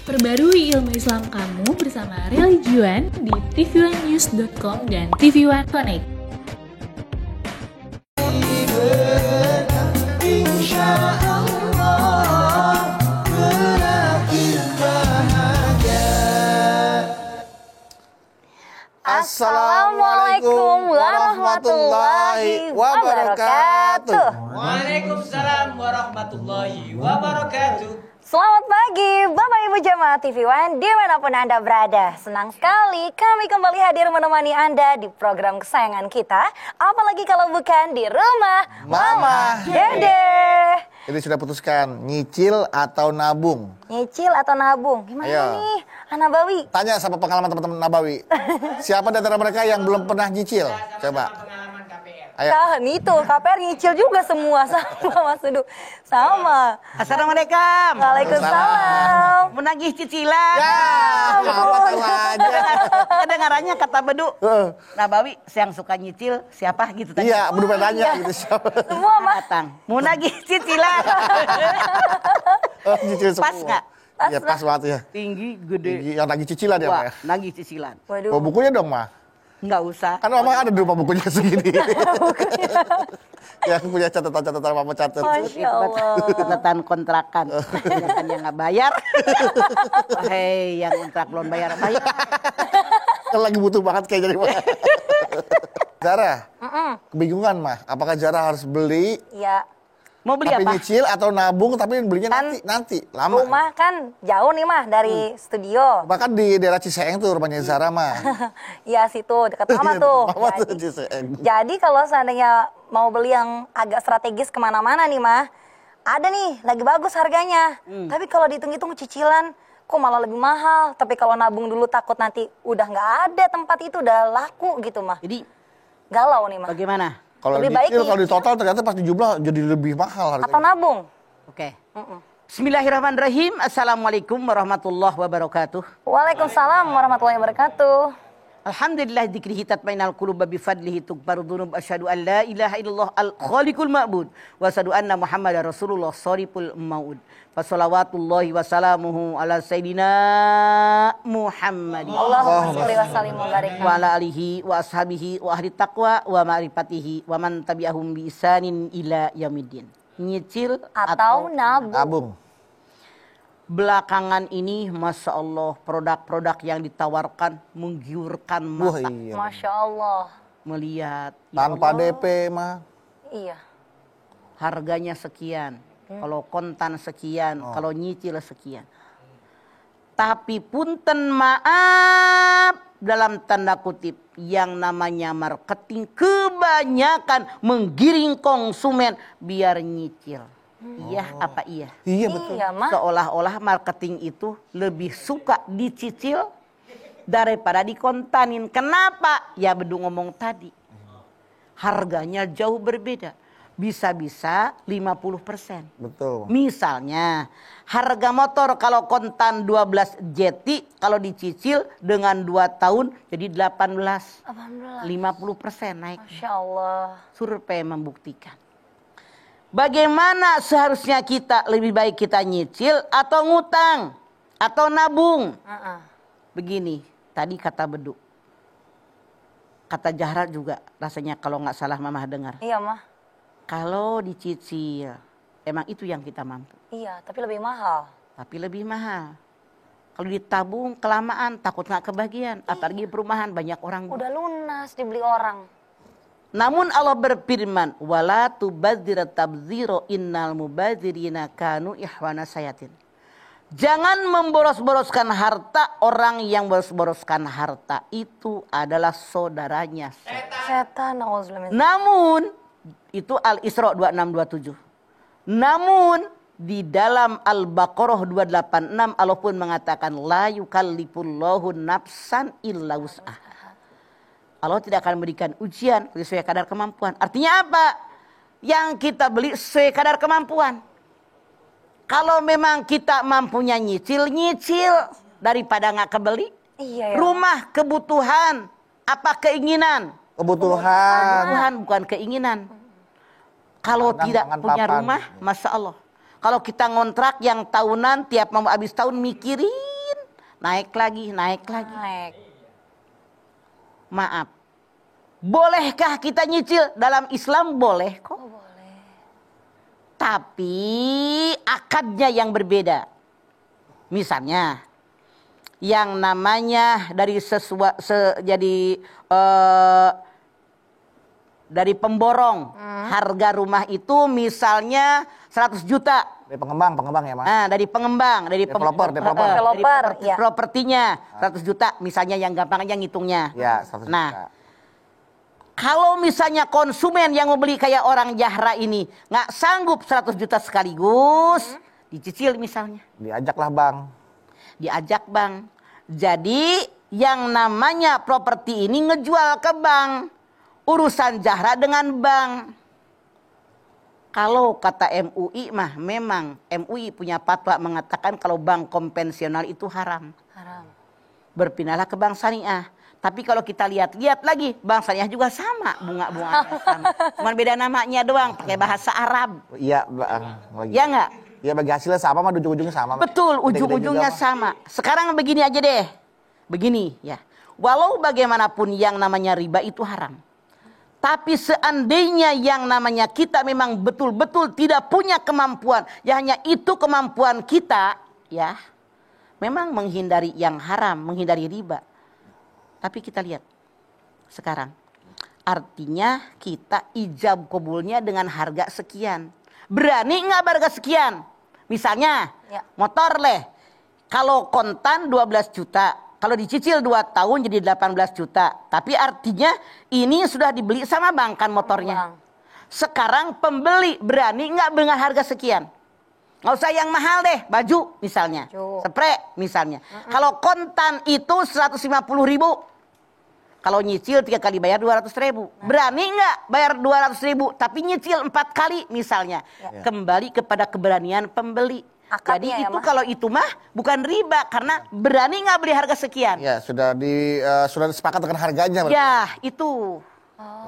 Perbarui ilmu Islam kamu bersama Religion di tv1news.com dan TV1 Connect. Assalamualaikum warahmatullahi wabarakatuh. Waalaikumsalam warahmatullahi wabarakatuh. Selamat pagi Bapak Ibu Jamaah TV One dimanapun Anda berada. Senang sekali kami kembali hadir menemani Anda di program kesayangan kita. Apalagi kalau bukan di rumah Mama Dede. Jadi sudah putuskan nyicil atau nabung? Nyicil atau nabung? Gimana nih Anabawi? Tanya sama pengalaman teman-teman Nabawi. Siapa di antara mereka yang belum pernah nyicil? Coba. Pengalaman KPR. Ayo. Itu KPR nyicil juga semua sama Mas Dudu. Sama. Assalamualaikum. Waalaikumsalam. Menagih cicilan. Ya, apa tahu aja. Kedengarannya kata Bedu. Nabawi, yang suka nyicil siapa gitu tadi? Iya, belum pernah nanya gitu siapa. Semua Mas. Datang. Mau nagih cicilan. Nyicil semua. Pas nggak? Iya, pas banget ya. Tinggi, gede. Yang lagi cicilan ya, Wah, Pak ya? nagih cicilan. Waduh. Oh, bukunya dong, Ma. Nggak usah. Kan Mama ada di rumah bukunya segini. Yang punya catatan-catatan Mama catat. Masya Allah. Catatan kontrakan. Kan yang nggak bayar. Hei, yang kontrak belum bayar. Kan lagi butuh banget kayak jadi, Ma. Zara, kebingungan, Ma. Apakah Zara harus beli Ya. Mau beli tapi apa? nyicil atau nabung tapi belinya Kan nanti lama. Rumah kan jauh nih mah dari studio. Bahkan di daerah Ciseeng tuh rumahnya Zara mah. Iya situ dekat Mama tuh. Mama tuh Jadi, Ciseeng. jadi kalau seandainya mau beli yang agak strategis kemana-mana nih mah, ada nih lagi bagus harganya. Tapi kalau dihitung-hitung cicilan, kok malah lebih mahal. Tapi kalau nabung dulu takut nanti udah nggak ada tempat itu udah laku gitu mah. Jadi Galau nih mah. bagaimana? Kalau lebih baik dicil, nih. kalau di total ternyata pas dijumlah jadi lebih mahal Atau harganya. nabung. Oke. Bismillahirrahmanirrahim. Assalamualaikum warahmatullahi wabarakatuh. Waalaikumsalam warahmatullahi wabarakatuh. Alhamdulillah dzikrihi tatmainal qulub bi fadlihi tukbaru dzunub asyhadu an la ilaha illallah al khaliqul ma'bud wa asyhadu anna muhammadar rasulullah shariful maud. Fa shalawatullahi wa salamuhu ala sayidina Muhammadin Allahumma sholli wa sallim wa barik. wa ala alihi wa ashabihi wa ahli taqwa wa ma'rifatihi wa man tabi'ahum bi isanin ila yaumiddin. Nyicil Atau nabung. Nabung. Belakangan ini Masya Allah produk-produk yang ditawarkan menggiurkan Wah mata. iya. Masya Allah. Melihat ya Tanpa Allah, DP mah. Iya. harganya sekian, kalau kontan sekian, kalau nyicil sekian. Tapi punten maaf dalam tanda kutip, yang namanya marketing kebanyakan menggiring konsumen biar nyicil. Iya apa iya? Iya betul. Iya mah. Seolah-olah marketing itu lebih suka dicicil daripada dikontanin. Kenapa? Ya Bedu ngomong tadi. Harganya jauh berbeda. Bisa-bisa 50%. Betul. Misalnya harga motor kalau kontan 12 jeti, kalau dicicil dengan 2 tahun jadi 18. 50% naik. Masya Allah. Survei membuktikan. Bagaimana seharusnya kita lebih baik kita nyicil atau ngutang atau nabung? Begini, tadi kata Bedu. Kata Jahra juga rasanya kalau nggak salah Mama dengar. Iya mah. Kalau dicicil, emang itu yang kita mampu. Iya, tapi lebih mahal. Tapi lebih mahal. Kalau ditabung kelamaan takut nggak kebagian. Apalagi perumahan banyak orang. Udah lunas dibeli orang. Namun Allah berfirman, wala tubadzir tabdziro innal mubadzirina kanu ihwana sayatin. Jangan memboros-boroskan harta, orang yang boros-boroskan harta itu adalah saudaranya. Setan, auzubillah min. Namun itu Al-Isra 2627. Namun di dalam Al-Baqarah 286 Allah pun mengatakan la yukallifullahu nafsan illa wus'aha. Allah tidak akan memberikan ujian sesuai kadar kemampuan. Artinya apa? Yang kita beli sesuai kadar kemampuan. Kalau memang kita mampunya nyicil daripada nggak kebeli. Iya ya. Rumah kebutuhan, apa keinginan? Kebutuhan. Kebutuhan bukan keinginan. Kalau tidak punya papan. rumah, Masya Allah. Kalau kita ngontrak yang tahunan, tiap mau habis tahun mikirin naik lagi. Naik. Maaf. Bolehkah kita nyicil? Dalam Islam boleh kok. Oh, boleh. Tapi akadnya yang berbeda. Misalnya yang namanya dari dari pemborong harga rumah itu misalnya 100 juta. Dari pengembang ya, Mas. Nah, dari pengembang, dari Developer. Ya. propertinya 100 juta misalnya, yang gampang aja ngitungnya. Ya, 100 Nah, juta. kalau misalnya konsumen yang mau beli kayak orang Jahra ini nggak sanggup 100 juta sekaligus, dicicil misalnya. Diajaklah Bang. Diajak bank. Jadi yang namanya properti ini ngejual ke bank. Urusan Jahra dengan bank. Kalau kata MUI mah memang MUI punya fatwa mengatakan kalau bank konvensional itu haram. Haram. Berpindahlah ke bank syariah. Tapi kalau kita lihat lagi, bank syariah juga sama, bunga-bunganya sama. Cuman beda namanya doang, pakai bahasa Arab. Iya, Bang. Ya nggak? Ya bagi hasilnya sama mah, ujung-ujungnya sama. Bang. Betul, Gede-gede ujung-ujungnya juga, Bang. sama. Sekarang begini aja deh. Begini ya. Walau bagaimanapun yang namanya riba itu haram. Tapi seandainya yang namanya kita memang betul-betul tidak punya kemampuan, ya hanya itu kemampuan kita, ya. Memang menghindari yang haram, menghindari riba. Tapi kita lihat sekarang. Artinya kita ijab kabulnya dengan harga sekian. Berani nggak harga sekian? Misalnya Ya. motor leh. Kalau kontan 12 juta. Kalau dicicil 2 tahun jadi 18 juta. Tapi artinya ini sudah dibeli sama bank kan motornya. Bang. Sekarang pembeli berani nggak dengan harga sekian? Nggak usah yang mahal deh, baju misalnya. Baju. Spray misalnya. Kalau kontan itu 150.000. Kalau nyicil 3 kali bayar 200.000. Berani nggak bayar 200.000 tapi nyicil 4 kali misalnya. Ya. Kembali kepada keberanian pembeli. Akadnya Jadi ya, itu Mah? kalau itu mah bukan riba karena berani nggak beli harga sekian. Ya, sudah sepakat dengan harganya. berarti. Ya itu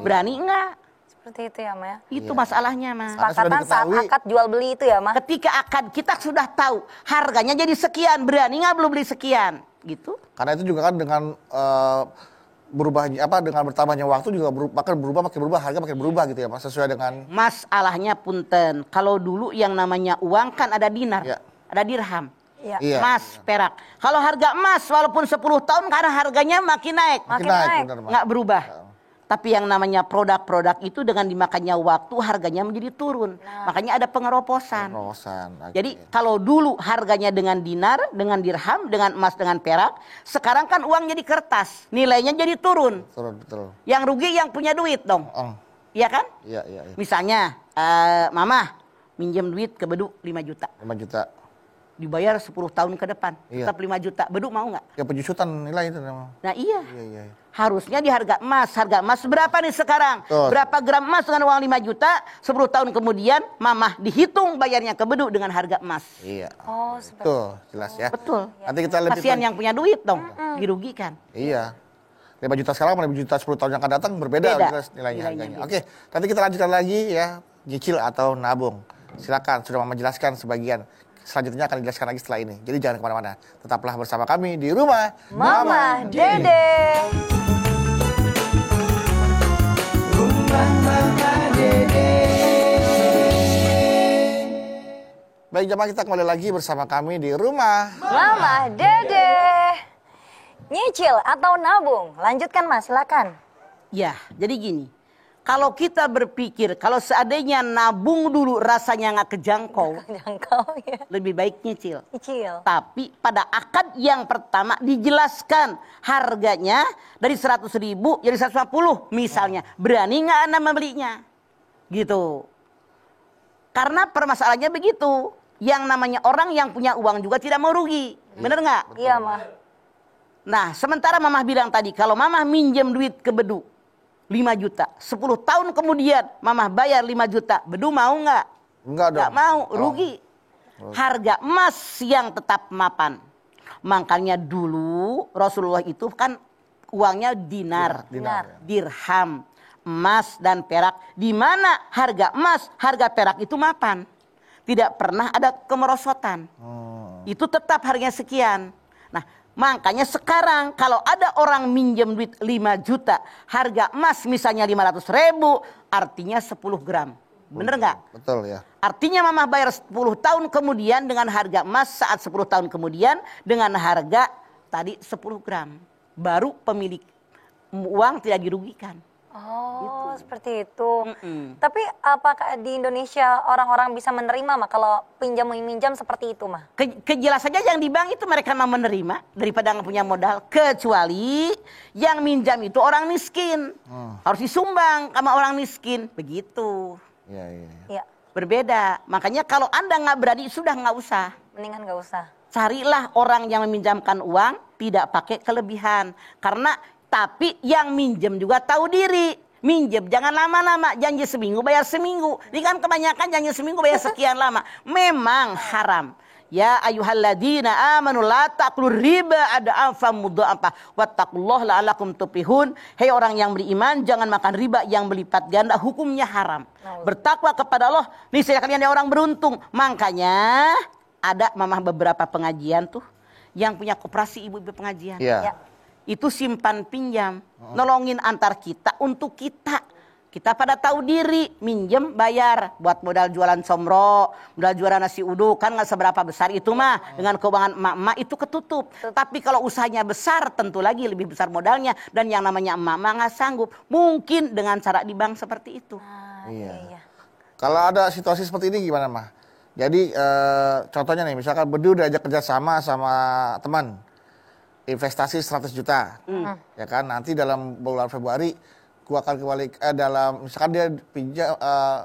berani nggak? Seperti itu ya, Ma ya. Itu Iya. masalahnya mah. Karena sudah Kesepakatan saat diketahui. akad jual beli itu ya, Ma. Ketika akad kita sudah tahu harganya jadi sekian, berani nggak belum beli sekian, gitu? Karena itu juga kan dengan dengan bertambahnya waktu juga makin berubah, harga makin berubah gitu ya, Mas, sesuai dengan Masalahnya punten, kalau dulu yang namanya uang kan ada dinar, Ya. ada dirham, Iya. Iya. emas, perak. Kalau harga emas walaupun 10 tahun karena harganya makin naik, Makin naik. benar, Mas. nggak berubah. Tapi yang namanya produk-produk itu dengan dimakannya waktu harganya menjadi turun. Makanya ada pengeroposan. Rosan. Jadi kalau dulu harganya dengan dinar, dengan dirham, dengan emas, dengan perak, sekarang kan uang jadi kertas, nilainya jadi turun. betul. Yang rugi yang punya duit dong, iya kan? Iya. Misalnya, mama minjem duit ke Beduk 5 juta, 5 juta. dibayar 10 tahun ke depan, Iya. tetap 5 juta. Beduk mau nggak? Ya penjusutan nilai itu memang. Nah iya. Iya. Harusnya di harga emas berapa nih sekarang? Betul. Berapa gram emas dengan uang 5 juta, 10 tahun kemudian mamah dihitung bayarnya ke Beduk dengan harga emas. Iya. Oh, seperti Betul, jelas ya. Betul. Nanti kita lebih Kasihan yang punya duit dong, dirugikan. Iya. 5 juta sekarang sama 5 juta 10 tahun yang akan datang berbeda Beda. jelas nilainya Nilainya harganya. beda. Oke, nanti kita lanjutkan lagi ya, nyicil atau nabung. Silakan, sudah Mama jelaskan sebagian. Selanjutnya akan dijelaskan lagi setelah ini. Jadi jangan kemana-mana. Tetaplah bersama kami di rumah Mama Dede. Baik jemaah, kita kembali lagi bersama kami di rumah. Mama Dede. Nyicil atau nabung? Lanjutkan, Mas, silakan. Ya, jadi gini. Kalau kita berpikir, kalau seandainya nabung dulu rasanya nggak kejangkau, Jangkau ya. lebih baik nyicil. Nyicil. Tapi pada akad yang pertama dijelaskan harganya dari 100.000 jadi 150 misalnya. Berani nggak Anda membelinya? Gitu. Karena permasalahannya begitu. Yang namanya orang yang punya uang juga tidak mau rugi. Bener nggak? Iya, Ma. Nah, sementara mamah bilang tadi, kalau mamah minjem duit ke Bedu 5 juta. 10 tahun kemudian mamah bayar 5 juta. Bedu mau nggak? Enggak dong. Nggak mau, rugi. Harga emas yang tetap mapan. Makanya dulu Rasulullah itu kan uangnya dinar, Dinar. dirham, emas dan perak. Di mana harga emas, harga perak itu mapan. Tidak pernah ada kemerosotan. Itu tetap harganya sekian. Nah, Makanya sekarang kalau ada orang minjem duit 5 juta, harga emas misalnya 500.000, artinya 10 gram. Bener nggak? Betul ya. Artinya mamah bayar 10 tahun kemudian dengan harga emas saat 10 tahun kemudian dengan harga tadi 10 gram. Baru pemilik uang tidak dirugikan. Oh, seperti itu. Tapi apakah di Indonesia orang-orang bisa menerima mah kalau pinjam minjam seperti itu mah? Kejelasannya yang di bank itu mereka mau menerima daripada nggak punya modal. Kecuali yang minjam itu orang miskin. Harus disumbang sama orang miskin. Begitu. Iya. Iya. Berbeda. Makanya kalau Anda nggak berani sudah nggak usah. Mendingan nggak usah. Carilah orang yang meminjamkan uang tidak pakai kelebihan. Karena tapi yang minjem juga tahu diri. Minjem jangan lama-lama. Janji seminggu bayar seminggu. Ini kan kebanyakan janji seminggu bayar sekian lama. Memang haram. Ya ayyuhalladzina amanu la ta'kulu riba ad'afan mudha'afa wattaqullaha la'allakum tuflihun. Hei orang yang beriman, jangan makan riba yang berlipat ganda, hukumnya haram. Bertakwa kepada Allah, niscaya kalian ada orang beruntung. Makanya ada mamah beberapa pengajian tuh yang punya koperasi ibu-ibu pengajian. Iya. Itu simpan pinjam, nolongin antar kita untuk kita. Kita pada tahu diri, minjem bayar buat modal jualan somro, modal jualan nasi uduk, kan nggak seberapa besar itu mah. Dengan keuangan emak-emak itu ketutup. Tapi kalau usahanya besar, tentu lagi lebih besar modalnya. Dan yang namanya emak-emak nggak sanggup. Mungkin dengan cara di bank seperti itu. Iya. Kalau ada situasi seperti ini gimana mah? Jadi contohnya nih, misalkan Bedu diajak kerja sama teman, investasi 100 juta, ya kan? Nanti dalam bulan Februari, gua akan kembali misalkan dia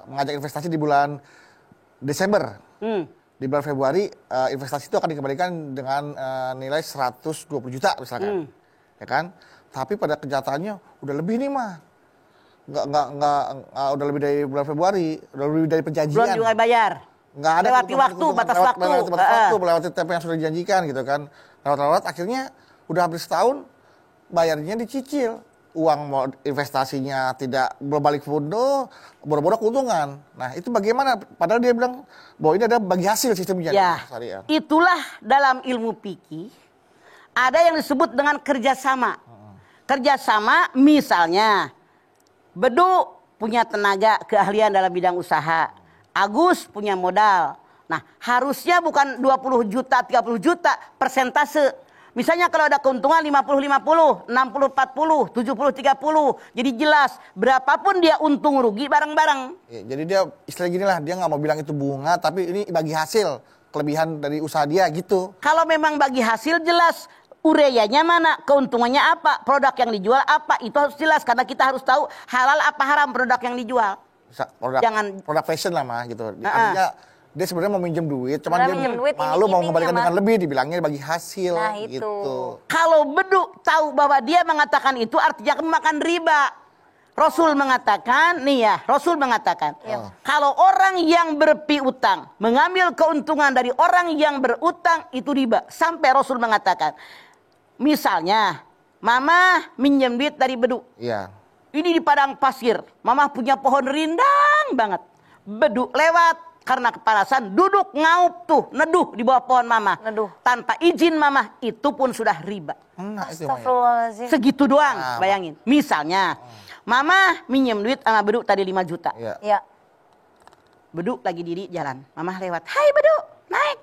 mengajak investasi di bulan Desember, di bulan Februari investasi itu akan dikembalikan dengan nilai 120 juta misalkan, ya kan? Tapi pada kenyataannya udah lebih nih mah. Nggak, udah lebih dari bulan Februari, udah lebih dari perjanjian. Belum juga bayar. Nggak ada lewati waktu, batas waktu. Melewati tempo yang sudah dijanjikan gitu kan. Lewat akhirnya udah hampir setahun bayarnya dicicil. Uang investasinya belum balik penuh, boro-boro keuntungan. Nah itu bagaimana? Padahal dia bilang bahwa ini ada bagi hasil sistemnya. Ya, itulah dalam ilmu fikih ada yang disebut dengan kerjasama. Kerjasama misalnya Bedu punya tenaga keahlian dalam bidang usaha. Agus punya modal. Nah, harusnya bukan 20 juta, 30 juta persentase. Misalnya kalau ada keuntungan 50-50, 60-40, 70-30. Jadi jelas berapapun dia untung rugi bareng-bareng. Ya, jadi dia istilah gini lah, dia nggak mau bilang itu bunga, tapi ini bagi hasil. Kelebihan dari usaha dia gitu. Kalau memang bagi hasil jelas. Ureyanya mana, keuntungannya apa, produk yang dijual apa, itu harus jelas. Karena kita harus tahu halal apa haram produk yang dijual. Produk fashion lah mah gitu. Artinya dia sebenarnya mau minjem duit, cuman dia malu mau mengembalikan dengan lebih, dibilangnya bagi hasil. Nah, gitu. Kalau Bedu tahu bahwa dia mengatakan itu artinya makan riba. Rasul mengatakan, kalau orang yang berpiutang mengambil keuntungan dari orang yang berutang itu riba. Sampai Rasul mengatakan, misalnya Mama minjem duit dari Bedu. Iya. Ini di padang pasir, Mama punya pohon rindang banget. Bedu lewat karena kepanasan, duduk ngaup tuh, neduh di bawah pohon Mama. Neduh. Tanpa izin Mama, itu pun sudah riba. Astagfirullahaladzim. Segitu doang, bayangin. Misalnya, Mama minjem duit sama Bedu tadi 5 juta. Iya. Bedu lagi diri jalan. Mama lewat. Hai Bedu, naik.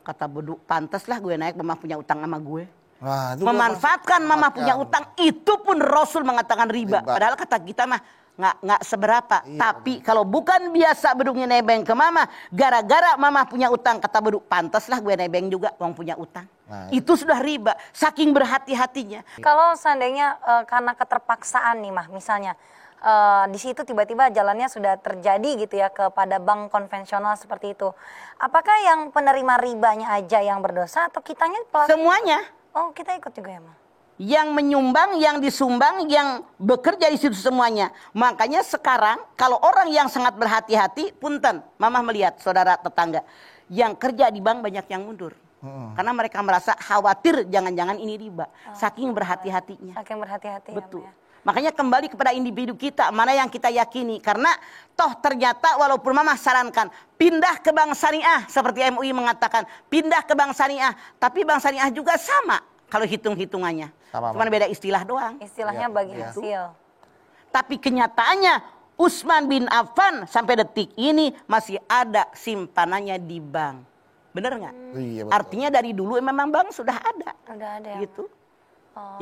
Kata Bedu, pantas lah gue naik, Mama punya utang sama gue. Nah, memanfaatkan Mama punya utang, itu pun Rasul mengatakan riba. Padahal kata kita mah nggak seberapa. Iya, tapi kalau bukan biasa Bedu nebeng ke Mama, gara-gara Mama punya utang, kata Bedu, pantas lah gue nebeng juga, uang punya utang. Nah, itu sudah riba, saking berhati-hatinya. Kalau seandainya karena keterpaksaan nih mah, misalnya di situ tiba-tiba jalannya sudah terjadi gitu ya kepada bank konvensional seperti itu. Apakah yang penerima ribanya aja yang berdosa atau kitanya? Semuanya. Oh, kita ikut juga ya mah. Yang menyumbang, yang disumbang, yang bekerja di situ semuanya. Makanya sekarang kalau orang yang sangat berhati-hati, punten, Mama melihat saudara tetangga yang kerja di bank banyak yang mundur. Karena mereka merasa khawatir jangan-jangan ini riba. Saking berhati-hatinya. Saking berhati-hati. Betul. Ya. Makanya kembali kepada individu kita, mana yang kita yakini. Karena toh ternyata walaupun Mama sarankan pindah ke bank syariah, seperti MUI mengatakan pindah ke bank syariah, tapi bank syariah juga sama. kalau hitung-hitungannya. Sama, Cuma beda istilah doang. Istilahnya Iya, bagi iya. hasil. Tapi kenyataannya Utsman bin Affan sampai detik ini masih ada simpanannya di bank. Bener nggak? Iya, betul. Artinya dari dulu memang bank sudah ada. Udah ada ya. Gitu.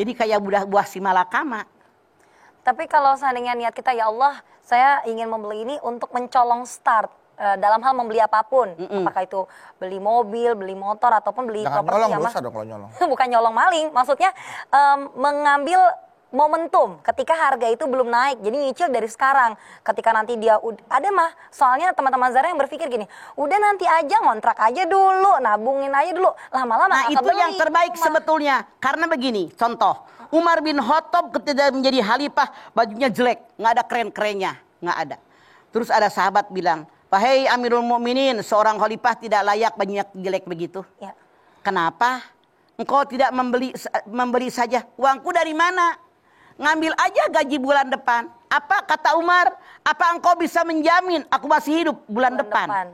Jadi kayak buah si malakama. Tapi kalau seandainya niat kita, ya Allah, saya ingin membeli ini untuk mencolong start dalam hal membeli apapun. Apakah itu beli mobil, beli motor, ataupun beli Jangan properti nyolong, ya, Mah. dosa dong kalau nyolong. Bukan nyolong maling, maksudnya mengambil momentum ketika harga itu belum naik, jadi nyicil dari sekarang. Ketika nanti dia ada mah, soalnya teman-teman Zara yang berpikir gini, udah nanti aja ngontrak aja dulu, nabungin aja dulu, lama-lama Nah nggak itu kebeli yang terbaik rumah. sebetulnya. Karena begini, contoh. Umar bin Khattab ketika menjadi khalifah bajunya jelek, nggak ada keren-kerennya, nggak ada. Terus ada sahabat bilang, wahai Amirul Mukminin, seorang khalifah tidak layak bajunya jelek begitu. Ya. Kenapa? Engkau tidak membeli saja. Uangku dari mana? Ngambil aja gaji bulan depan. Apa kata Umar? Apa engkau bisa menjamin aku masih hidup bulan depan?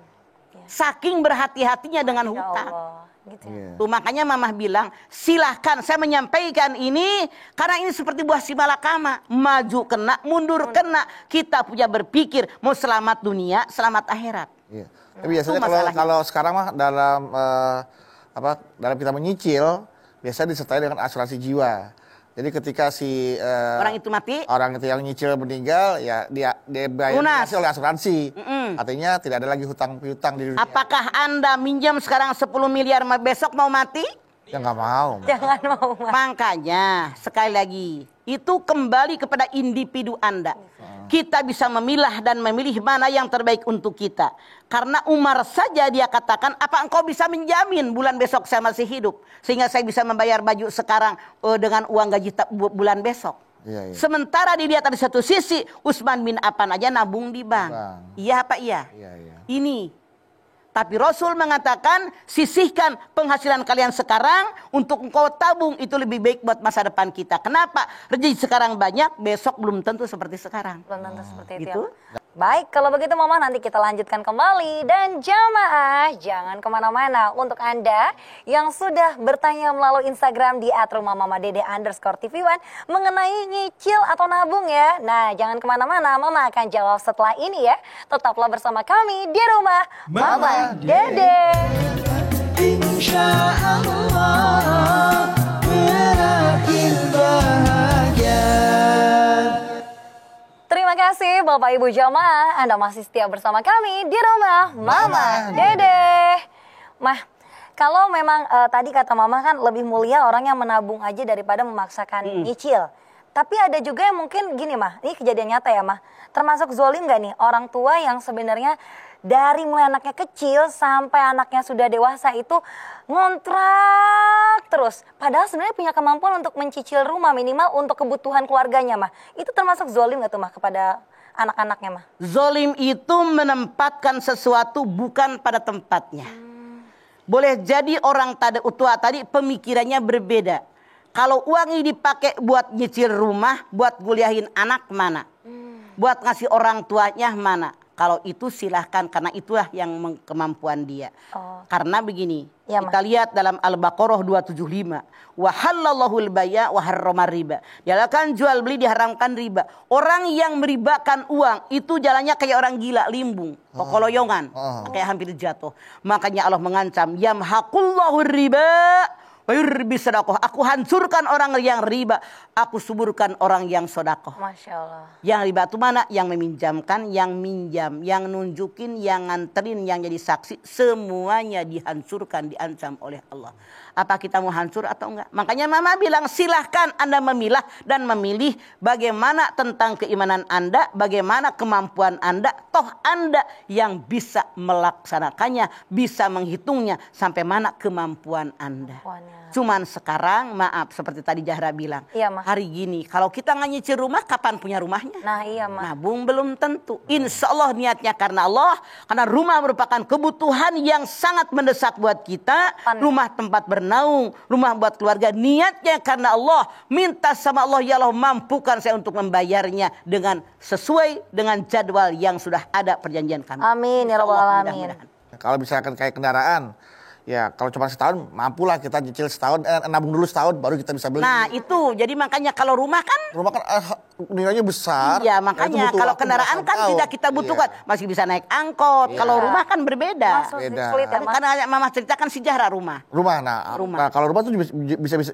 Ya. Saking berhati-hatinya dengan Ya hutang. Allah. Gitu ya. Iya. Tuh, makanya mamah bilang, silahkan saya menyampaikan ini karena ini seperti buah si malakama, maju kena, mundur kena. Kita punya berpikir mau selamat dunia, selamat akhirat. Iya. Tapi biasanya Itu masalahnya. kalau sekarang mah dalam kita menyicil biasanya disertai dengan asuransi jiwa. Jadi ketika si Orang itu mati, orang itu yang nyicil meninggal, ya dia Lunas. oleh asuransi. Artinya tidak ada lagi hutang piutang di dunia. apakah Anda minjam sekarang 10 miliar besok mau mati? Ya nggak mau. Jangan mau Mas. Makanya sekali lagi itu kembali kepada individu Anda. Kita bisa memilah dan memilih mana yang terbaik untuk kita. Karena Umar saja dia katakan, apa engkau bisa menjamin bulan besok saya masih hidup sehingga saya bisa membayar baju sekarang dengan uang gaji bulan besok. Iya, iya. Sementara dilihat dari satu sisi Utsman bin Affan aja nabung di bank. Iya apa iya? Iya, iya. Ini. Tapi Rasul mengatakan sisihkan penghasilan kalian sekarang untuk engkau tabung, itu lebih baik buat masa depan kita. Kenapa? Rezeki sekarang banyak, besok belum tentu seperti sekarang. Belum tentu seperti itu Gitu. ya. Baik, kalau begitu Mama nanti kita lanjutkan kembali. Dan jamaah jangan kemana-mana. Untuk Anda yang sudah bertanya melalui Instagram di @rumahmamadede_tv1 mengenai nyicil atau nabung ya. Nah jangan kemana-mana, Mama akan jawab setelah ini ya. Tetaplah bersama kami di rumah Mama Dede. Insya Allah berakhir bahagia. Terima kasih Bapak Ibu jamaah, Anda masih setia bersama kami di rumah Mama Dede. Mah, kalau memang tadi kata Mama kan lebih mulia orang yang menabung aja daripada memaksakan nyicil. Tapi ada juga yang mungkin gini Mah, ini kejadian nyata ya Mah. Termasuk zolim gak nih orang tua yang sebenarnya dari mulai anaknya kecil sampai anaknya sudah dewasa itu ngontrak terus. Padahal sebenarnya punya kemampuan untuk mencicil rumah minimal untuk kebutuhan keluarganya Mah. Itu termasuk zolim gak tuh Mah kepada anak-anaknya Mah? Zolim itu menempatkan sesuatu bukan pada tempatnya. Boleh jadi orang tua tadi pemikirannya berbeda. Kalau uang ini dipakai buat nyicil rumah, buat kuliahin anak mana? Buat ngasih orang tuanya mana? Kalau itu silahkan karena itulah yang kemampuan dia. Karena begini, Ya, kita lihat dalam Al-Baqarah 275. Wa halallahu al-bay' wa harrama riba. Dihalalkan jual beli, diharamkan riba. Orang yang meribakan uang itu jalannya kayak orang gila, limbung, kokoloyongan, kayak hampir jatuh. Makanya Allah mengancam, yamhaqullahu riba wa yurbi sedekah. Aku hancurkan orang yang riba, aku suburkan orang yang sedekah. Masya Allah. Yang riba itu mana? Yang meminjamkan, yang minjam, yang nunjukin, yang nganterin, yang jadi saksi. Semuanya dihancurkan, diancam oleh Allah. Apa kita mau hancur atau enggak? Makanya Mama bilang silahkan Anda memilah dan memilih bagaimana tentang keimanan Anda, bagaimana kemampuan Anda. Toh Anda yang bisa melaksanakannya, bisa menghitungnya sampai mana kemampuan Anda. Cuman sekarang maaf seperti tadi Zahra bilang, Iya, Ma. hari gini kalau kita nggak nyicil rumah kapan punya rumahnya? Nah iya Mah. Nabung belum tentu. Insya Allah niatnya karena Allah. Karena rumah merupakan kebutuhan yang sangat mendesak buat kita. Rumah tempat bernaung. Rumah buat keluarga. Niatnya karena Allah. Minta sama Allah, ya Allah mampukan saya untuk membayarnya. Dengan sesuai dengan jadwal yang sudah ada perjanjian kami. Amin ya Insya Rabbal Allah, Alamin. mudah-mudahan. Kalau misalkan kayak kendaraan, Ya kalau cuma setahun, mampulah kita nyicil setahun, nabung dulu setahun, baru kita bisa beli. Nah itu, jadi makanya kalau rumah kan, Rumah kan nilainya besar. iya itu makanya butuh kalau waktu kendaraan belasan kan tahun. tidak kita butuhkan, Iya. masih bisa naik angkot. Kalau rumah kan berbeda. Mas, Beda. sulit ya, Mas. Karena Mama ceritakan sejarah rumah. Rumah, Rumah. nah kalau rumah tuh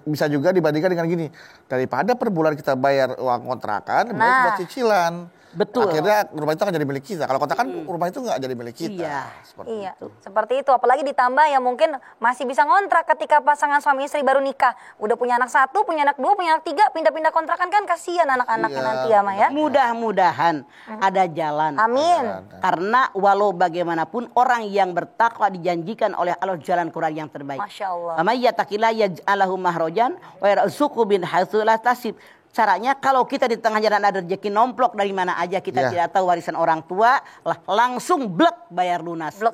bisa juga dibandingkan dengan gini, daripada per bulan kita bayar uang kontrakan, baik buat cicilan. Betul. Akhirnya rumah itu akan jadi milik kita. Kalau kontrakan rumah itu nggak jadi milik kita. Iya. Seperti Iya, itu. seperti itu. Apalagi ditambah yang mungkin masih bisa ngontrak ketika pasangan suami istri baru nikah. Udah punya anak 1, punya anak 2, punya anak 3, pindah-pindah kontrakan kan kasihan anak-anaknya Iya. nanti ya, Ma ya. Mudah-mudahan ada jalan. Amin. Karena walau bagaimanapun orang yang bertakwa dijanjikan oleh Allah jalan Quran yang terbaik. Masya Allah. Ama yattaqillah yaj'alahu mahrojan wa yarzuqhu min haitsu la tasib. Caranya kalau kita di tengah jalan ada rezeki nomplok dari mana aja kita Iya. tidak tahu warisan orang tua lah langsung blek bayar lunas. Blok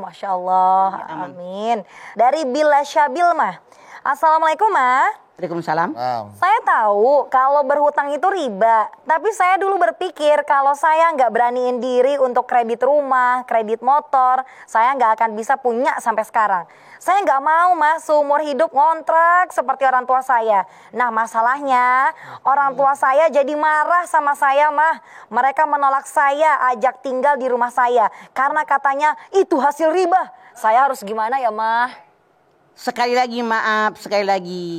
Masya Allah. Amin. Dari Bila Syabil mah. Assalamualaikum Ma. Waalaikumsalam. Saya tahu kalau berhutang itu riba, tapi saya dulu berpikir kalau saya nggak beraniin diri untuk kredit rumah, kredit motor, saya nggak akan bisa punya sampai sekarang. Saya nggak mau Mas seumur hidup ngontrak seperti orang tua saya. Nah masalahnya orang tua saya jadi marah sama saya Mah. Mereka menolak saya ajak tinggal di rumah saya karena katanya itu hasil riba. Saya harus gimana ya Mah? Sekali lagi maaf, sekali lagi.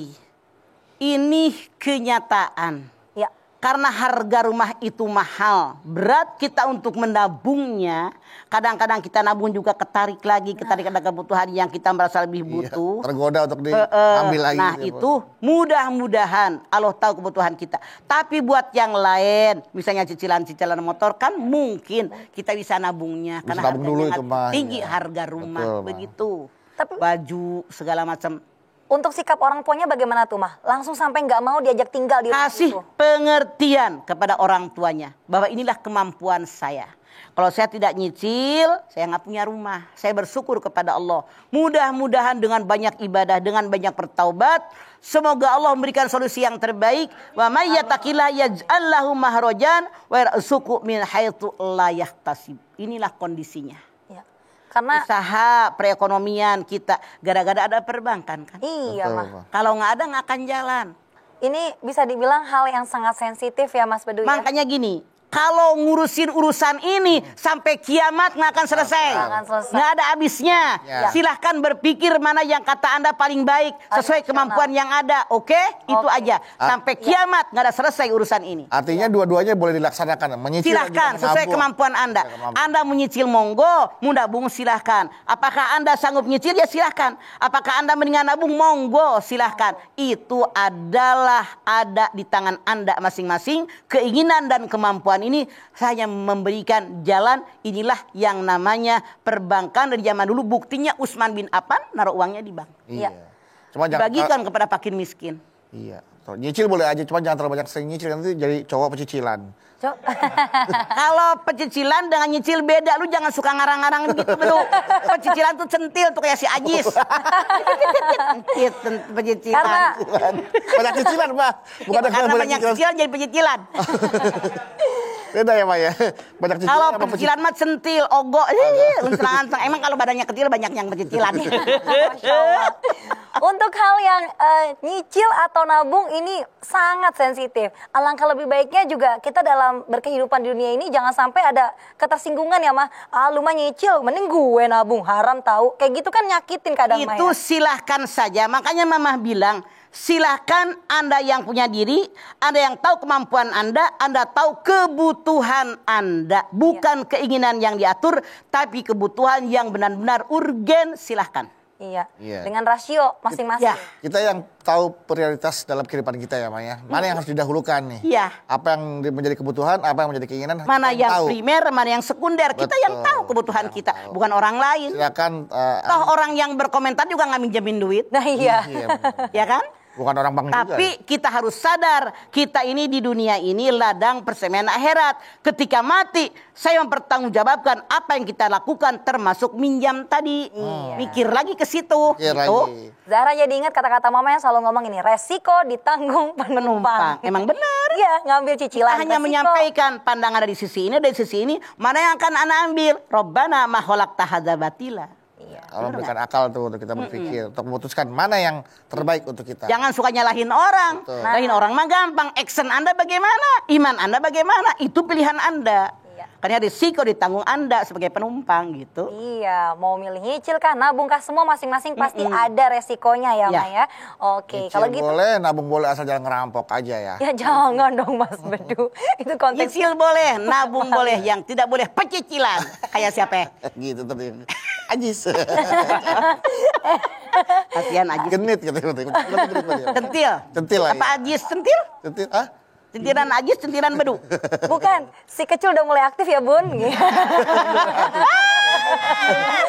Ini kenyataan. Ya. Karena harga rumah itu mahal, berat kita untuk menabungnya. Kadang-kadang kita nabung juga ketarik ada kebutuhan yang kita merasa lebih butuh. Iya, tergoda untuk diambil lagi. Nah gitu. itu mudah-mudahan Allah tahu kebutuhan kita. Tapi buat yang lain, misalnya cicilan-cicilan motor kan mungkin kita bisa nabungnya. Bisa Karena nabung dulu harganya itu, Ma. tinggi Iya. harga rumah, Betul, Ma. begitu. Tapi- Baju segala macam. Untuk sikap orang tuanya bagaimana tuh Mah? Langsung sampai nggak mau diajak tinggal di rumah Kasih itu. pengertian kepada orang tuanya bahwa inilah kemampuan saya. Kalau saya tidak nyicil, saya nggak punya rumah. Saya bersyukur kepada Allah. Mudah-mudahan dengan banyak ibadah, dengan banyak bertaubat, semoga Allah memberikan solusi yang terbaik. Wa may yattaqillah yaj'al lahu mahrajan wa yarzuqhu min haitsu la yahtasib. Inilah kondisinya. Ya. Karena Usaha perekonomian kita gara-gara ada perbankan kan. iya Betul, Mah. Ma. Kalau nggak ada nggak akan jalan. Ini bisa dibilang hal yang sangat sensitif ya Mas Bedu ya. Makanya gini, kalau ngurusin urusan ini sampai kiamat nggak akan selesai. Nggak akan selesai. Nggak ada habisnya. Ya. Silahkan berpikir mana yang kata Anda paling baik sesuai kemampuan yang ada. Oke? Itu Oke. aja. Sampai kiamat nggak ada selesai urusan ini. Artinya dua-duanya boleh dilaksanakan. Menyicil dan Silahkan juga sesuai menabung. kemampuan Anda. Sesuai kemampuan. Anda menyicil monggo, mau nabung silahkan. Apakah Anda sanggup nyicil ya silahkan. Apakah Anda mendingan nabung monggo silahkan. Itu adalah ada di tangan Anda masing-masing. Keinginan dan kemampuan ini hanya memberikan jalan. Inilah yang namanya perbankan dari zaman dulu. Buktinya Utsman bin Affan naruh uangnya di bank. Iya. Cuma jangan Bagikan kepada fakir miskin. Iya. Nyicil boleh aja, cuma jangan terlalu banyak sering nyicil nanti jadi cowok pecicilan. Cok. Kalau pecicilan dengan nyicil beda, lu jangan suka ngarang-ngarang gitu, Bedu. Pecicilan tuh centil tuh kayak si Ajis. Pecicilan. Karena Banyak cicilan, Pak. Bukan ada Karena banyak banyak cicilan. cicilan jadi pecicilan. Beda ya, Pak ya. Banyak cicilan Kalau apa pecicilan mah centil, ogok, unsur-unsur. Emang kalau badannya kecil banyak yang pecicilan. Masya Allah. Untuk hal yang nyicil atau nabung ini sangat sensitif. Alangkah lebih baiknya juga kita dalam berkehidupan di dunia ini jangan sampai ada ketersinggungan ya Mah. Ah lu mah nyicil, mending gue nabung, haram tahu. Kayak gitu kan nyakitin kadang Mah Itu ya. silahkan saja. Makanya Mamah bilang, silahkan Anda yang punya diri, Anda yang tahu kemampuan Anda tahu kebutuhan Anda. Bukan keinginan yang diatur, tapi kebutuhan yang benar-benar urgen, silahkan. Iya. Iya. Dengan rasio masing-masing. Ya. Kita yang tahu prioritas dalam kehidupan kita ya, Maya. Mana yang harus didahulukan nih? Iya. Apa yang menjadi kebutuhan, apa yang menjadi keinginan? Mana kita yang tahu. primer, mana yang sekunder. Kita yang Betul. tahu kebutuhan Yang kita, tahu. bukan orang lain. Silakan. Toh orang yang berkomentar juga nggak minjemin duit, Nah iya. Iya, benar. ya kan? Bukan orang bank juga. Tapi kita harus sadar, kita ini di dunia ini ladang persemaian akhirat. Ketika mati, saya mempertanggungjawabkan apa yang kita lakukan termasuk minjam tadi. Mikir lagi ke situ. Mikir gitu. lagi. Zahra jadi ingat kata-kata mama yang selalu ngomong ini, resiko ditanggung penumpang. Emang benar. Iya, ngambil Kita cicilan. hanya resiko. menyampaikan pandangan dari sisi ini, mana yang akan ana ambil. Robbana ma khalaqta hadza batila. Allah memberikan akal tuh untuk kita berpikir, untuk memutuskan mana yang terbaik untuk kita. Jangan suka nyalahin orang. Betul. Nyalahin orang mah gampang. Action Anda bagaimana? Iman Anda bagaimana? Itu pilihan Anda. Iya. Karena risiko ditanggung Anda sebagai penumpang gitu. Iya, mau milih nyicil kah, nabung kah, semua masing-masing pasti ada resikonya ya, Ya. Ma ya. Oke, Nyicil kalau gitu. boleh, nabung boleh, asal jangan ngerampok aja ya. Ya jangan dong Mas Bedu. Itu konteks Nyicil boleh, nabung boleh, yang tidak boleh pecicilan. Kayak siapa? Gitu tadi. Ajis. Kasihan Ajis. Genit gitu. Centil. Centil lah. Apa Ya. Ajis centil? Centil, ah? Centilan Ajis, centilan Bedu. bukan, si kecil udah mulai aktif ya Bun.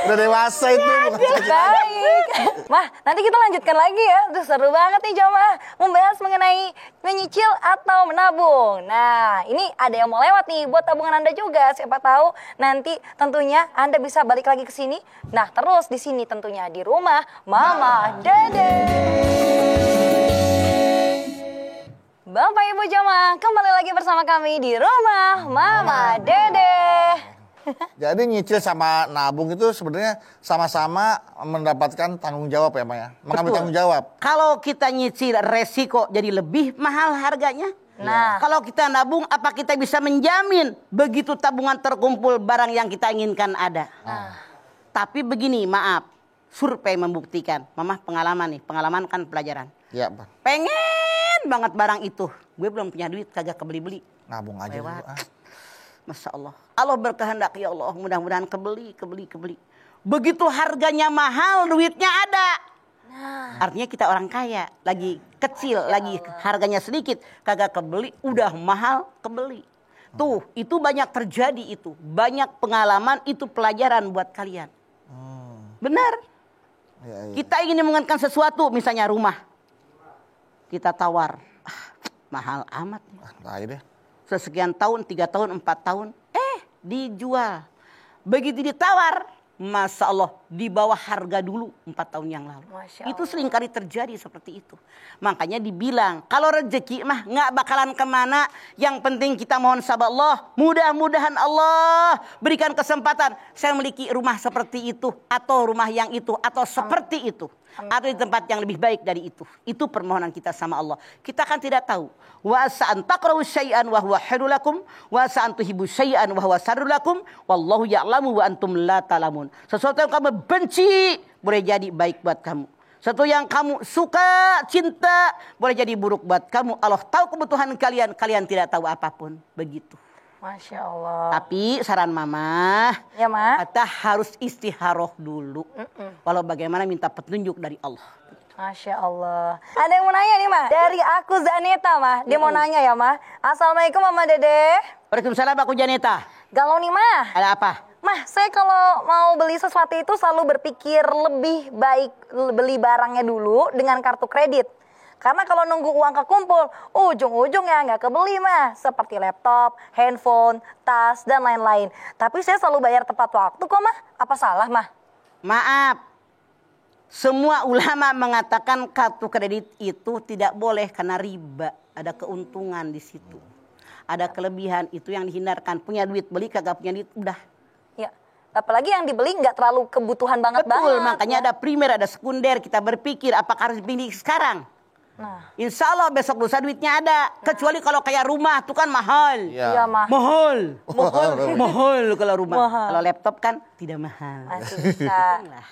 Udah dewasa itu. bukan kecil. Baik. Mah, nanti kita lanjutkan lagi ya. Tuh seru banget nih jamaah membahas mengenai menyicil atau menabung. Nah, ini ada yang mau lewat nih buat tabungan Anda juga. Siapa tahu nanti tentunya Anda bisa balik lagi ke sini. Nah, terus di sini tentunya di rumah Mama Dede. Bapak Ibu jamaah, kembali lagi bersama kami di rumah Mama Dede. Jadi nyicil sama nabung itu sebenarnya sama-sama mendapatkan tanggung jawab ya, Maya. Mengambil Betul. tanggung jawab. Kalau kita nyicil resiko jadi lebih mahal harganya. Nah. Kalau kita nabung, apa kita bisa menjamin begitu tabungan terkumpul barang yang kita inginkan ada? Tapi begini, maaf, survei membuktikan, Mama pengalaman kan pelajaran. Iya, Pak. Pengen banget barang itu, gue belum punya duit, kagak kebeli-beli. Nabung aja dulu. Lewat. Masya Allah. Allah berkehendak, ya Allah, mudah-mudahan kebeli. Begitu harganya mahal, duitnya ada. Artinya kita orang kaya, lagi kecil, lagi harganya sedikit, kagak kebeli, udah mahal kebeli. Tuh, itu banyak terjadi itu. Banyak pengalaman, itu pelajaran buat kalian. Benar. Iya. Kita ingin menginginkan sesuatu, misalnya rumah. Kita tawar, mahal amat. Nah, deh. Sesekian tahun, 3 tahun, 4 tahun, dijual. Begitu ditawar, Masya Allah, di bawah harga dulu 4 tahun yang lalu. Masya Itu seringkali terjadi seperti itu. Makanya dibilang, kalau rezeki mah nggak bakalan kemana. Yang penting kita mohon sama Allah. Mudah-mudahan Allah berikan kesempatan. Saya memiliki rumah seperti itu. Atau rumah yang itu. Atau seperti itu. Atau di tempat yang lebih baik dari itu. Itu permohonan kita sama Allah. Kita kan tidak tahu. Wa sa'an taqra'u syai'an wa huwa khairul lakum wa sa'an tuhibbu syai'an wa huwa syarrul lakum wallahu ya'lamu wa antum la ta'lamun. Sesuatu yang kamu benci boleh jadi baik buat kamu. Sesuatu yang kamu suka, cinta boleh jadi buruk buat kamu. Allah tahu kebutuhan kalian, kalian tidak tahu apapun. Begitu. Masya Allah. Tapi saran Mama, Ya, Ma. kita harus istiharoh dulu. Walau bagaimana minta petunjuk dari Allah. Masya Allah. Ada yang mau nanya nih, Ma. Dari aku Zaneta, Ma. Dia mau nanya ya, Ma. Assalamualaikum, Mama Dede. Waalaikumsalam, aku Janeta. Galau nih, Ma. Ada apa? Mah, saya kalau mau beli sesuatu itu selalu berpikir lebih baik beli barangnya dulu dengan kartu kredit. Karena kalau nunggu uang kekumpul, ujung-ujungnya nggak kebeli mah. Seperti laptop, handphone, tas, dan lain-lain. Tapi saya selalu bayar tepat waktu kok mah. Apa salah mah? Maaf. Semua ulama mengatakan kartu kredit itu tidak boleh karena riba. Ada keuntungan di situ. Ada kelebihan, itu yang dihindarkan. Punya duit beli, kagak punya duit, udah. Ya, apalagi yang dibeli nggak terlalu kebutuhan banget. Betul, makanya ada primer, ada sekunder. Kita berpikir apakah harus beli sekarang. Nah, Insya Allah besok lusa duitnya ada. Kecuali kalau kayak rumah, itu kan mahal. iya mah. Mahal. Mahal kalau rumah. Mahal. Kalau laptop kan tidak mahal. Masih bisa. Lah,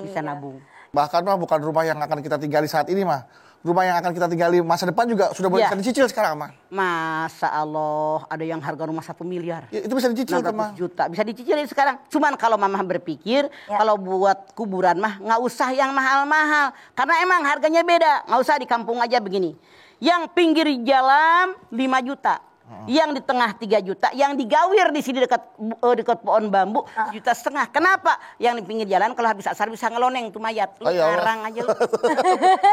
bisa nabung. Bahkan mah bukan rumah yang akan kita tinggali saat ini mah. Rumah yang akan kita tinggali masa depan juga sudah boleh Ya. bisa dicicil sekarang mah. Masa Allah, ada yang harga rumah 1 miliar. Ya, itu bisa dicicil kan mah. 600 juta bisa dicicilin sekarang. Cuman kalau Mama berpikir kalau buat kuburan mah nggak usah yang mahal-mahal, karena emang harganya beda. Nggak usah di kampung aja begini. Yang pinggir jalan 5 juta, yang di tengah 3 juta, yang digawir di sini dekat pohon bambu 1,5 juta. Kenapa? Yang di pinggir jalan kalau habis asar bisa ngeloneng tuh mayat. Lu Oh, ya Allah. ngarang aja lu.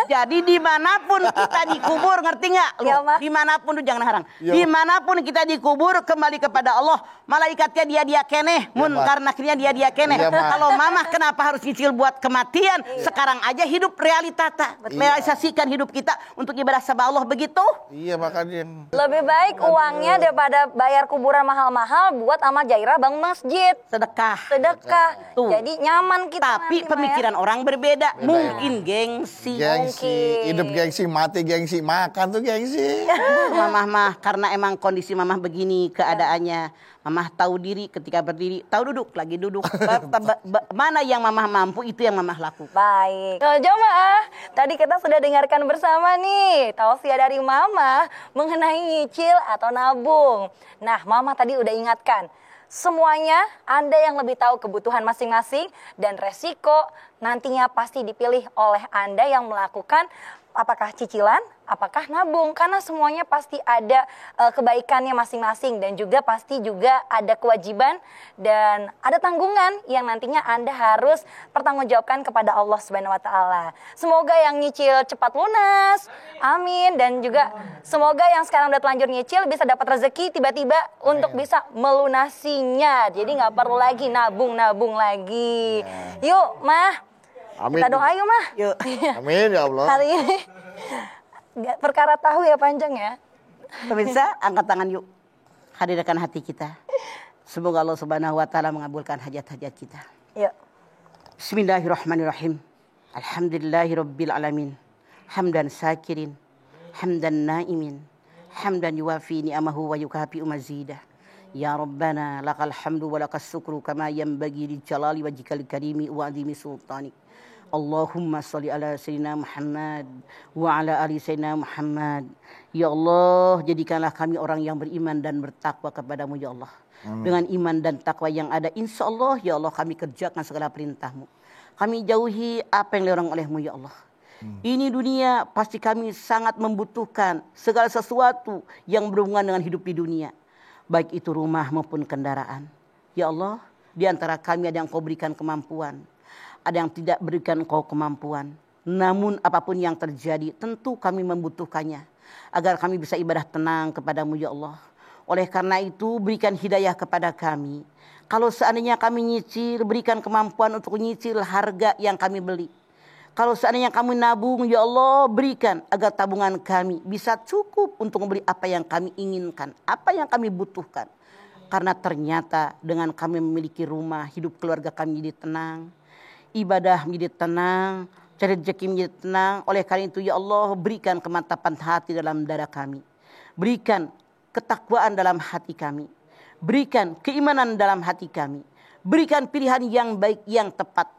Jadi dimanapun kita dikubur, ngerti nggak? Lu Ya, Ma. dimanapun lu jangan harang. Ya. Dimanapun kita dikubur kembali kepada Allah. Malaikatnya dia keneh, munkar nakirnya dia keneh. Ya, Ma. Kalau Mama kenapa harus nyicil buat kematian? Sekarang aja hidup realitata. Realisasikan hidup kita untuk ibadah sama Allah begitu. Iya makanya. Lebih baik uang uangnya daripada bayar kuburan mahal-mahal buat sama Jairah bangun masjid. Sedekah. Tuh. Jadi nyaman kita Tapi nanti, pemikiran orang berbeda. Mungkin gengsi. Gengsi, hidup gengsi, mati gengsi, makan tuh gengsi. Mamah mah karena emang kondisi mamah begini keadaannya. Mamah tahu diri ketika berdiri, tahu duduk lagi duduk. Mana yang mamah mampu itu yang mamah lakukan. Baik. Nah, jamaah, tadi kita sudah dengarkan bersama nih tausiah dari Mama mengenai nyicil atau nabung. Nah, Mama tadi udah ingatkan, semuanya Anda yang lebih tahu kebutuhan masing-masing dan resiko nantinya pasti dipilih oleh Anda yang melakukan apakah cicilan, apakah nabung, karena semuanya pasti ada kebaikannya masing-masing dan juga pasti juga ada kewajiban dan ada tanggungan yang nantinya Anda harus pertanggungjawabkan kepada Allah Subhanahu wa taala. Semoga yang nyicil cepat lunas. Amin, dan juga semoga yang sekarang udah telanjur nyicil bisa dapat rezeki tiba-tiba untuk bisa melunasinya. Jadi nggak perlu lagi nabung-nabung lagi. Yuk, Mah. Amin. Kita doa yuk, Mah. Yuk. Amin ya Allah. Hari ini perkara tahu ya panjang ya. Pemirsa, angkat tangan yuk. Hadirkan hati kita. Semoga Allah Subhanahu wa taala mengabulkan hajat-hajat kita. Yuk. Bismillahirrahmanirrahim. Alhamdulillahirabbil alamin. Hamdan syakirin, hamdan naimin, hamdan yuwafi ni'amahu wa yukafi mazidah. Ya Rabbana lakal hamdu wa lakas syukru kama yanbaghi li jalali wajhikal karimi wa azimi sultanik. Allahumma sholli ala sayyidina Muhammad wa ala ali sayyidina Muhammad. Ya Allah, jadikanlah kami orang yang beriman dan bertakwa kepadamu ya Allah. Dengan iman dan takwa yang ada, insya Allah ya Allah kami kerjakan segala perintahmu. Kami jauhi apa yang dilarang olehmu ya Allah. Ini dunia pasti kami sangat membutuhkan segala sesuatu yang berhubungan dengan hidup di dunia. Baik itu rumah maupun kendaraan. Ya Allah, di antara kami ada yang kau berikan kemampuan. Ada yang tidak berikan kau kemampuan. Namun apapun yang terjadi tentu kami membutuhkannya. Agar kami bisa ibadah tenang kepadamu ya Allah. Oleh karena itu berikan hidayah kepada kami. Kalau seandainya kami nyicil, berikan kemampuan untuk nyicil harga yang kami beli. Kalau seandainya kami nabung, ya Allah berikan agar tabungan kami bisa cukup untuk membeli apa yang kami inginkan. Apa yang kami butuhkan. Karena ternyata dengan kami memiliki rumah, hidup keluarga kami jadi tenang. Ibadah menjadi tenang, cari rezeki menjadi tenang. Oleh karena itu ya Allah berikan kemantapan hati dalam dada kami. Berikan ketakwaan dalam hati kami. Berikan keimanan dalam hati kami. Berikan pilihan yang baik, yang tepat.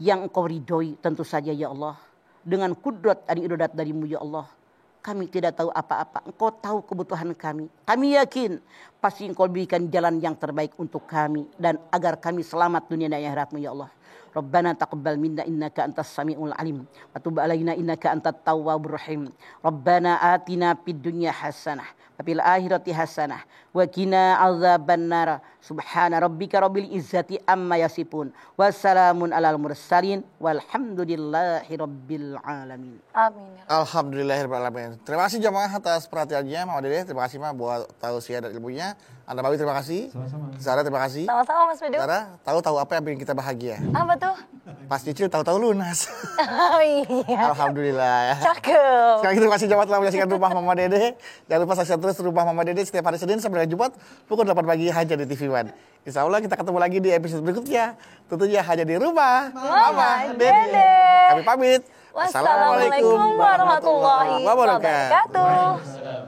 Yang engkau ridhoi tentu saja ya Allah. Dengan kudrat dan iradat darimu ya Allah. Kami tidak tahu apa-apa. Engkau tahu kebutuhan kami. Kami yakin pasti engkau berikan jalan yang terbaik untuk kami. Dan agar kami selamat dunia dan akhiratmu ya Allah. Rabbana taqabbal minna innaka antas samiul alim wa tub alaina innaka antat tawwabur rahim. Rabbana atina fid dunya hasanah wa fil akhirati hasanah wa qina adzabannar. Subhana rabbika rabbil izzati amma yasifun. Wassalamun alal mursalin walhamdulillahi rabbil alamin. Amin. Alhamdulillahirabbil alamin. Terima kasih jamaah atas perhatiannya, Mama Dede. Terima kasih Ma buat tausiah dan ilmunya. Anda Bawi terima kasih. Sama-sama. Zara terima kasih. Sama-sama Mas Bedu. Zara, tahu apa yang bikin kita bahagia? Apa tuh? Pas cicil tahu-tahu lunas. Oh iya. Alhamdulillah ya. Cakep. Sekali lagi terima kasih jamaah telah menyaksikan Rumah Mama Dede. Jangan lupa saksikan terus Rumah Mama Dede setiap hari Senin sampai Jumat pukul 8 pagi hanya di TV One. Insya Allah kita ketemu lagi di episode berikutnya. Tentunya hanya di Rumah Mama Dede. Kami pamit. Wassalamualaikum warahmatullahi wabarakatuh.